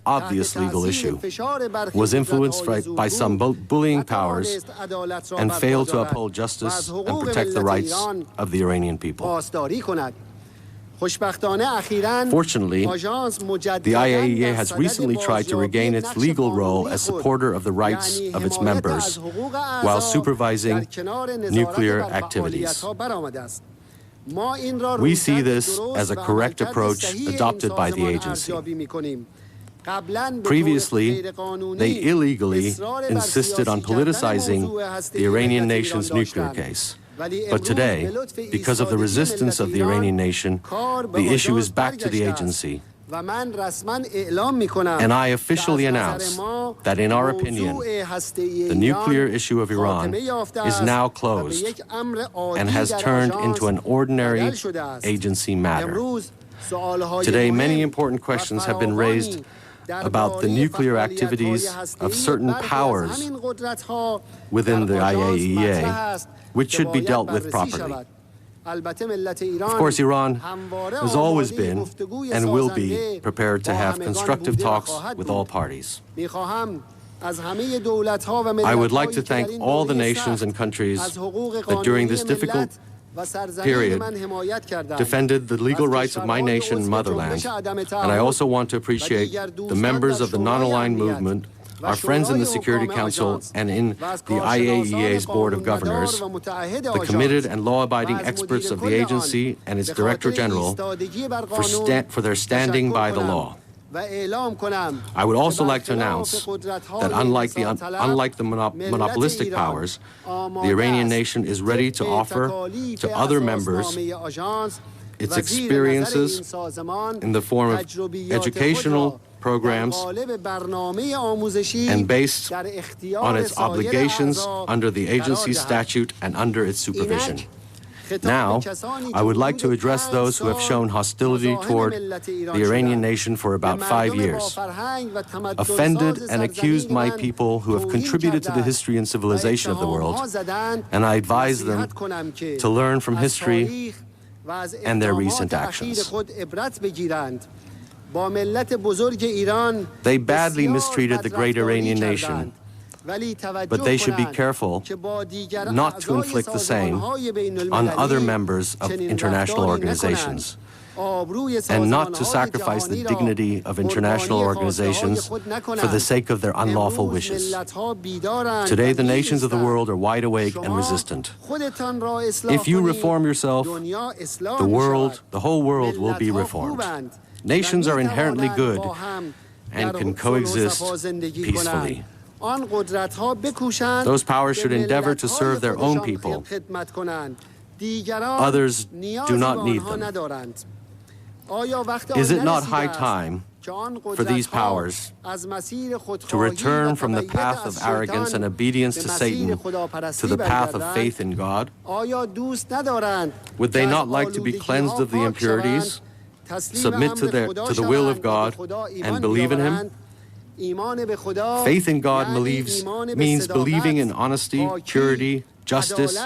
obvious legal issue, was influenced by some bullying powers, and failed to uphold justice and protect the rights of the Iranian people. Fortunately, the IAEA has recently tried to regain its legal role as supporter of the rights of its members while supervising nuclear activities. We see this as a correct approach adopted by the agency. Previously, they illegally insisted on politicizing the Iranian nation's nuclear case. But today, because of the resistance of the Iranian nation, the issue is back to the agency. And I officially announce that, in our opinion, the nuclear issue of Iran is now closed and has turned into an ordinary agency matter. Today, many important questions have been raised about the nuclear activities of certain powers within the IAEA, which should be dealt with properly. Of course, Iran has always been and will be prepared to have constructive talks with all parties. I would like to thank all the nations and countries that during this difficult period defended the legal rights of my nation, motherland, and I also want to appreciate the members of the non-aligned movement, our friends in the Security Council and in the IAEA's Board of Governors, the committed and law-abiding experts of the agency and its Director General for their standing by the law. I would also like to announce that unlike the monopolistic powers, the Iranian nation is ready to offer to other members its experiences in the form of educational programs and based on its obligations under the agency's statute and under its supervision. Now, I would like to address those who have shown hostility toward the Iranian nation for about 5 years, offended and accused my people who have contributed to the history and civilization of the world, and I advise them to learn from history and their recent actions. They badly mistreated the great Iranian nation, but they should be careful not to inflict the same on other members of international organizations, and not to sacrifice the dignity of international organizations for the sake of their unlawful wishes. Today, the nations of the world are wide awake and resistant. If you reform yourself, the whole world will be reformed. Nations are inherently good and can coexist peacefully. Those powers should endeavor to serve their own people. Others do not need them. Is it not high time for these powers to return from the path of arrogance and obedience to Satan to the path of faith in God? Would they not like to be cleansed of the impurities, submit to the will of God, and believe in Him? Faith in God means believing in honesty, purity, justice,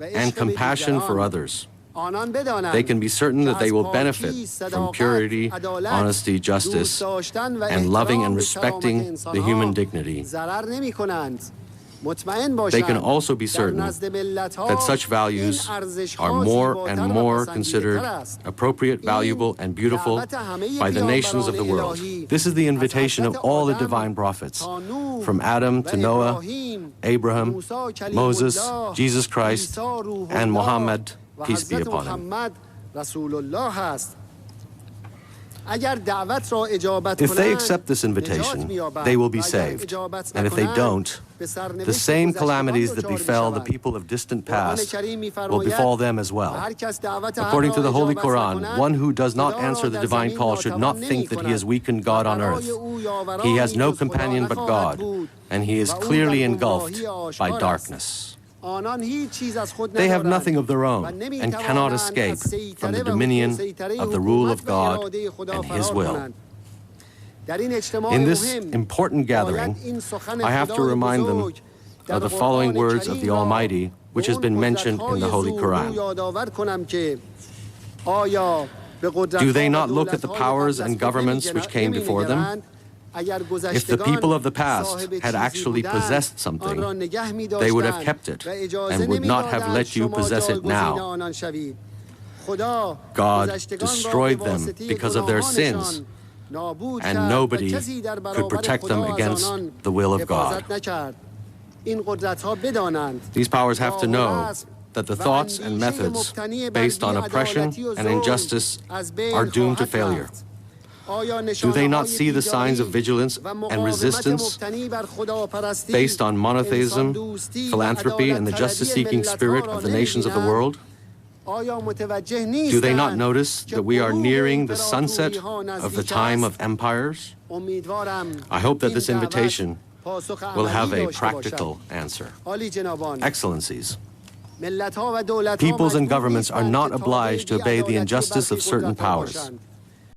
and compassion for others. They can be certain that they will benefit from purity, honesty, justice, and loving and respecting the human dignity. They can also be certain that such values are more and more considered appropriate, valuable, and beautiful by the nations of the world. This is the invitation of all the divine prophets, from Adam to Noah, Abraham, Moses, Jesus Christ, and Muhammad, peace be upon him. If they accept this invitation, they will be saved. And if they don't, the same calamities that befell the people of distant past will befall them as well. According to the Holy Quran, one who does not answer the divine call should not think that he has weakened God on earth. He has no companion but God, and he is clearly engulfed by darkness. They have nothing of their own and cannot escape from the dominion of the rule of God and His will. In this important gathering, I have to remind them of the following words of the Almighty, which has been mentioned in the Holy Quran. Do they not look at the powers and governments which came before them? If the people of the past had actually possessed something, they would have kept it and would not have let you possess it now. God destroyed them because of their sins, and nobody could protect them against the will of God. These powers have to know that the thoughts and methods based on oppression and injustice are doomed to failure. Do they not see the signs of vigilance and resistance based on monotheism, philanthropy, and the justice-seeking spirit of the nations of the world? Do they not notice that we are nearing the sunset of the time of empires? I hope that this invitation will have a practical answer. Excellencies, peoples and governments are not obliged to obey the injustice of certain powers.